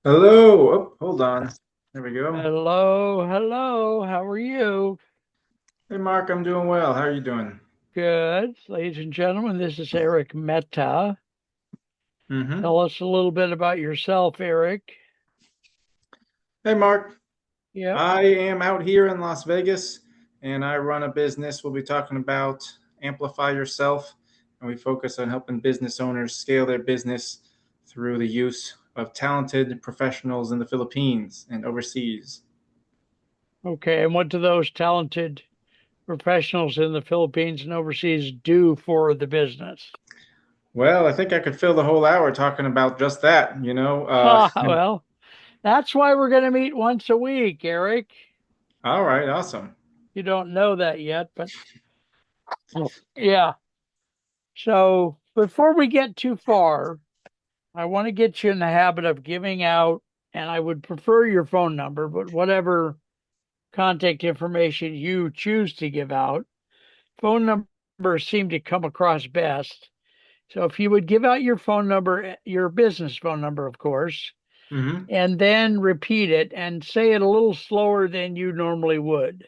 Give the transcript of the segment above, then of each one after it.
Hello. Oh, hold on. There we go. Hello, hello. How are you? Hey, Mark, I'm doing well. How are you doing? Good. Ladies and gentlemen, this is Eric Meta. Mm-hmm. Tell us a little bit about yourself, Eric. Hey, Mark. Yep. I am out here in Las Vegas and I run a business. We'll be talking about Amplify Yourself, and we focus on helping business owners scale their business through the use of talented professionals in the Philippines and overseas. Okay. And what do those talented professionals in the Philippines and overseas do for the business? Well, I think I could fill the whole hour talking about just that, Ha, well, that's why we're going to meet once a week, Eric. All right, awesome. You don't know that yet, but yeah. So before we get too far, I want to get you in the habit of giving out, and I would prefer your phone number, but whatever contact information you choose to give out, phone numbers seem to come across best. So if you would give out your phone number, your business phone number, of course, Mm-hmm. and then repeat it and say it a little slower than you normally would.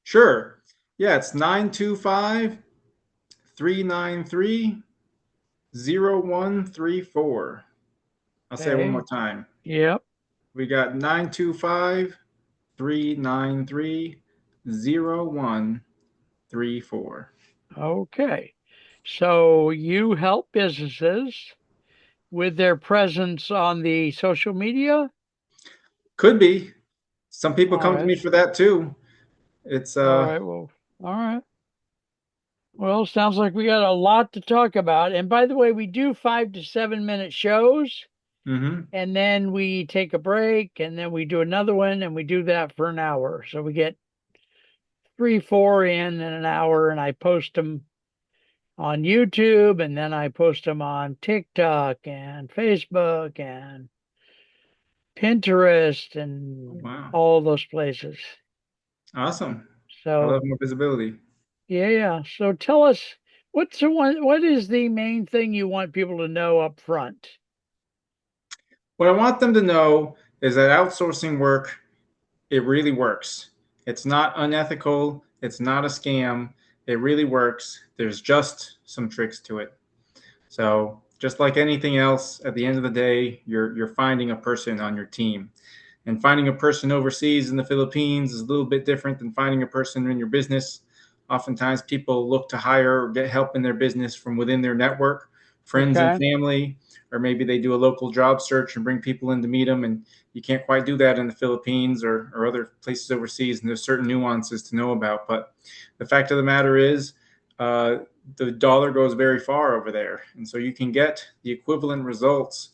Sure. Yeah, it's 925-393-0134. I'll say it one more Okay. time. Yep. We got 925-393-0134. Okay. So you help businesses with their presence on the social media. Could be. Some people All come to right. me for that too. It's All right. Well, all right. Well, sounds like we got a lot to talk about. And by the way, we do 5 to 7 minute shows, mhm. and then we take a break, and then we do another one, and we do that for an hour. So we get three, four in an hour, and I post them on YouTube, and then I post them on TikTok and Facebook and Pinterest Oh, and wow. all those places. Awesome. I So love more visibility. yeah, yeah. So tell us what is the main thing you want people to know up front? What I want them to know is that outsourcing work, it really works. It's not unethical. It's not a scam. It really works. There's just some tricks to it. So just like anything else, at the end of the day, you're finding a person on your team. And finding a person overseas in the Philippines is a little bit different than finding a person in your business. Oftentimes, people look to hire or get help in their business from within their network, friends and Okay. family, or maybe they do a local job search and bring people in to meet them. And you can't quite do that in the Philippines or other places overseas. And there's certain nuances to know about. But the fact of the matter is, uh, the dollar goes very far over there. And so you can get the equivalent results,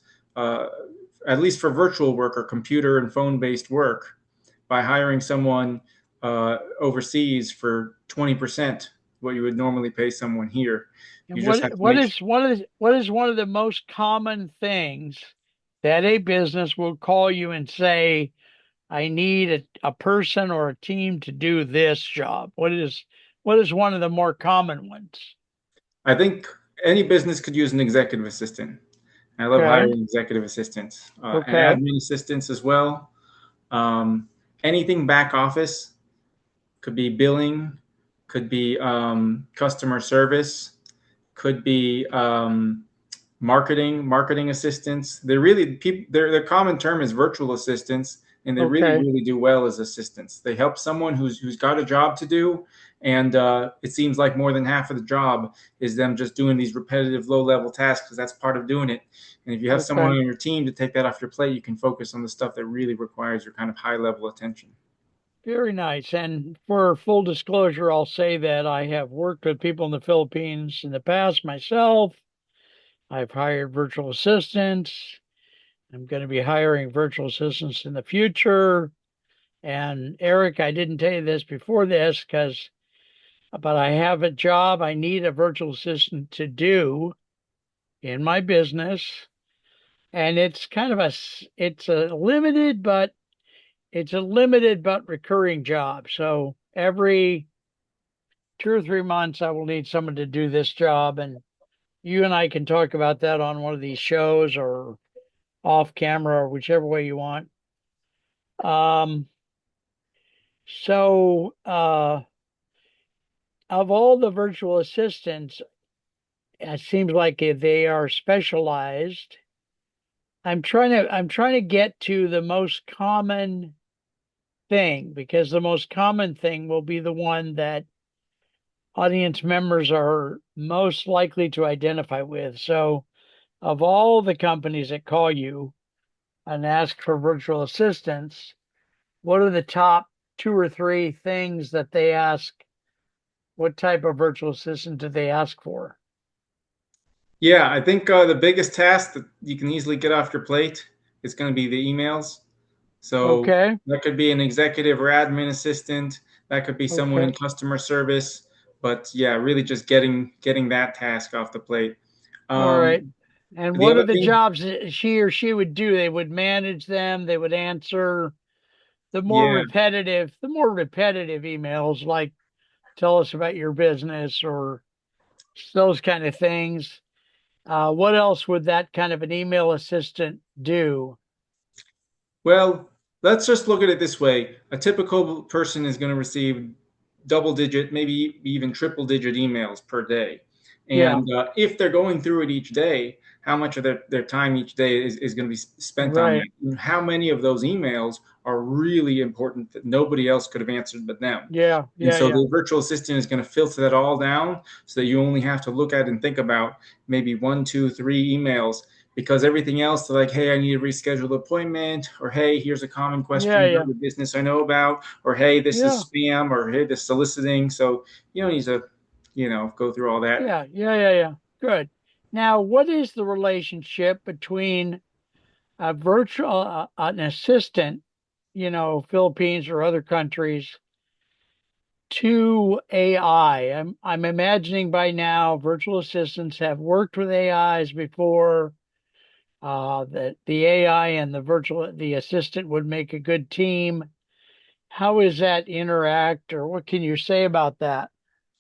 at least for virtual work or computer and phone based work, by hiring someone overseas for 20% what you would normally pay someone here. You And just what have to what make is what is one of the most common things that a business will call you and say, I need a person or a team to do this job? What is one of the more common ones? I think any business could use an executive assistant. I love Okay. hiring executive assistants and Okay. admin assistants as well. Um, Anything back office, could be billing, could be customer service, could be marketing assistants. They're really people. Their common term is virtual assistants, and they really Okay. really do well as assistants. They help someone who's got a job to do, and it seems like more than half of the job is them just doing these repetitive low level tasks because that's part of doing it. And if you have someone Okay. on your team to take that off your plate, you can focus on the stuff that really requires your kind of high level attention. Very nice. And for full disclosure, I'll say that I have worked with people in the Philippines in the past myself. I've hired virtual assistants. I'm going to be hiring virtual assistants in the future. And Eric, I didn't tell you this before this but I have a job I need a virtual assistant to do in my business. And it's a limited but recurring job. So every 2 or 3 months, I will need someone to do this job. And you and I can talk about that on one of these shows or off camera or whichever way you want. Um, so of all the virtual assistants, it seems like they are specialized. I'm trying to get to the most common thing because the most common thing will be the one that audience members are most likely to identify with. So, of all the companies that call you and ask for virtual assistants, what are the top two or three things that they ask? What type of virtual assistant do they ask for? Yeah, I think the biggest task that you can easily get off your plate is going to be the emails. So Okay, that could be an executive or admin assistant. That could be someone in okay, customer service. But yeah, really just getting that task off the plate. all right. Um, And the what are other the thing, jobs that she or she would do? They would manage them, they would answer yeah, the more repetitive emails like tell us about your business or those kind of things. What else would that kind of an email assistant do? well, let's just look at it this way. A typical person is going to receive double digit, maybe even triple digit emails per day. Yeah, And if they're going through it each day, how much of their time each day is going to be spent on that? right. And how many of those emails are really important that nobody else could have answered but them? Yeah, And yeah, so yeah, the virtual assistant is going to filter that all down so that you only have to look at and think about maybe one, two, three emails because everything else, like, hey, I need to reschedule the appointment, or hey, here's a common yeah, question about yeah, the business I know about, or hey, this yeah, is spam, or hey, this is soliciting. So you don't need to, go through all that. yeah, yeah, yeah, yeah. Good. Now, what is the relationship between a virtual an assistant, Philippines or other countries, to AI? I'm imagining by now virtual assistants have worked with AIs before. That the AI and the assistant would make a good team. How is that interact, or what can you say about that?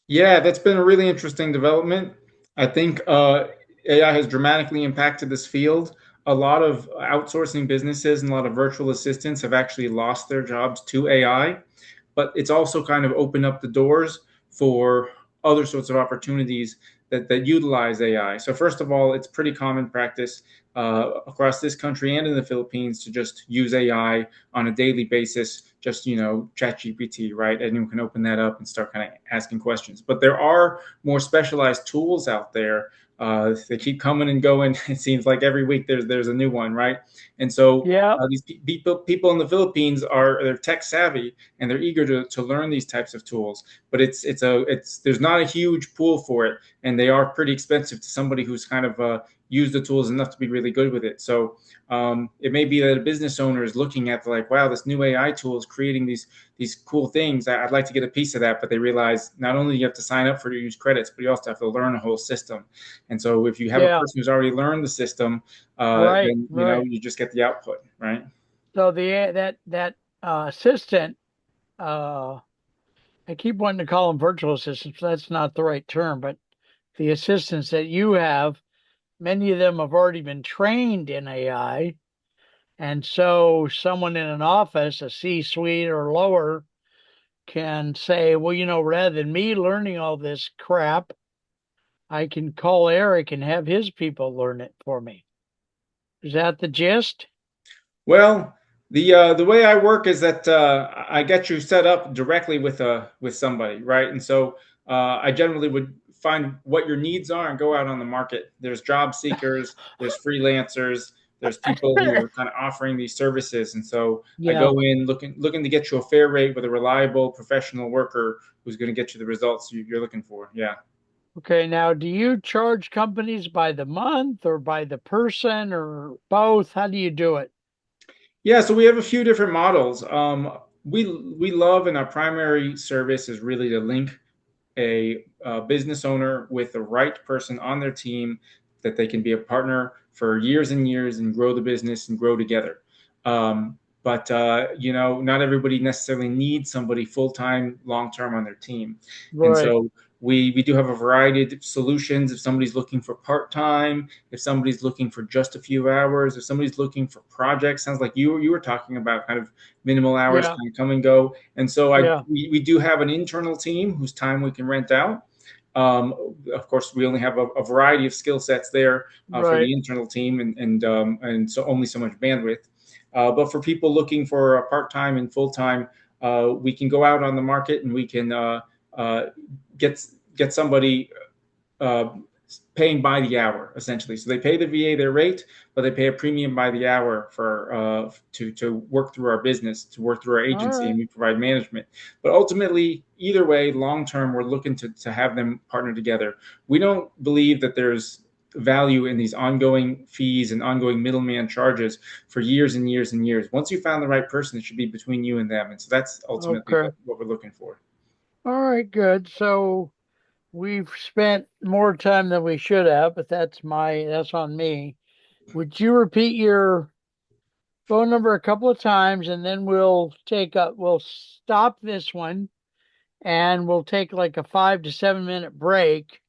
Yeah, that's been a really interesting development. I think AI has dramatically impacted this field. A lot of outsourcing businesses and a lot of virtual assistants have actually lost their jobs to AI, but it's also kind of opened up the doors for other sorts of opportunities that utilize AI. So first of all, it's pretty common practice across this country and in the Philippines to just use AI on a daily basis. Just Chat GPT, right? Anyone can open that up and start kind of asking questions. But there are more specialized tools out there. They keep coming and going. It seems like every week there's a new one, right? And so Yeah, these people in the Philippines they're tech savvy and they're eager to learn these types of tools. But it's there's not a huge pool for it, and they are pretty expensive to somebody who's kind of used the tools enough to be really good with it. So it may be that a business owner is looking at like, wow, this new AI tool is creating these cool things. I'd like to get a piece of that, but they realize not only do you have to sign up for to use credits, but you also have to learn a whole system. And so if you have a yeah, person who's already learned the system, right, then right. you just get the output, right? So that assistant, uh, I keep wanting to call them virtual assistants. That's not the right term, but the assistants that you have, many of them have already been trained in AI. And so someone in an office, a C-suite or lower, can say, well, rather than me learning all this crap, I can call Eric and have his people learn it for me. Is that the gist? Well, the way I work is that I get you set up directly with somebody, right? And so I generally would find what your needs are and go out on the market. There's job seekers, there's freelancers, there's people who are kind of offering these services, and so I Yeah. go in looking to get you a fair rate with a reliable professional worker who's going to get you the results you're looking for. Yeah. Okay. Now, do you charge companies by the month or by the person or both? How do you do it? Yeah, so we have a few different models. We love, and our primary service is really to link a business owner with the right person on their team that they can be a partner for years and years and grow the business and grow together. But not everybody necessarily needs somebody full time, long term on their team, and Right. so We do have a variety of solutions. If somebody's looking for part time, if somebody's looking for just a few hours, if somebody's looking for projects, sounds like you were talking about kind of minimal hours, Yeah, kind of come and go. And so yeah, we do have an internal team whose time we can rent out. Of course, we only have a variety of skill sets there for right. the internal team, and so only so much bandwidth. But for people looking for a part time and full time, we can go out on the market and we can uh, get get somebody uh, paying by the hour essentially. So they pay the VA their rate, but they pay a premium by the hour for to work through our business, to work through our All agency, and right. we provide management. But ultimately, either way, long term, we're looking to have them partner together. We don't believe that there's value in these ongoing fees and ongoing middleman charges for years and years and years. Once you found the right person, it should be between you and them. And so that's ultimately Okay. what we're looking for. All right, good. So we've spent more time than we should have, but that's on me. Would you repeat your phone number a couple of times and then we'll stop this one and we'll take like a 5 to 7 minute break.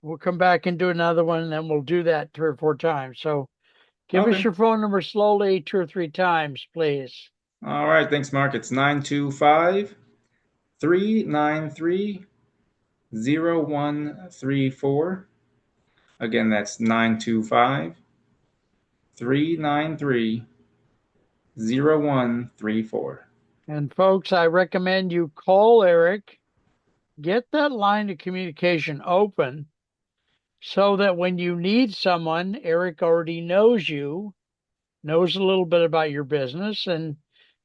We'll come back and do another one and then we'll do that 3 or 4 times. So give us Okay. your phone number slowly 2 or 3 times, please. All right. Thanks, Mark. It's 925-393-0134. Again, that's 925-393-0134. And folks, I recommend you call Eric, get that line of communication open so that when you need someone, Eric already knows you, knows a little bit about your business, and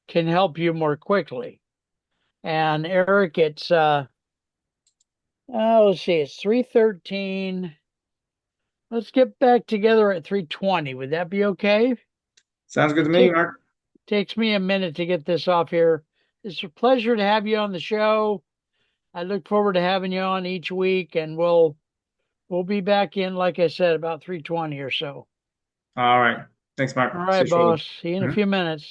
can help you more quickly. And Eric, it's let's see, it's 3:13. Let's get back together at 3:20. Would that be okay? Sounds good to It me, take, Mark. takes me a minute to get this off here. It's a pleasure to have you on the show. I look forward to having you on each week, and we'll be back in, like I said, about 3:20 or so. All right. Thanks, All Mark. See right, you shortly. boss. See you in a Mhm. few minutes.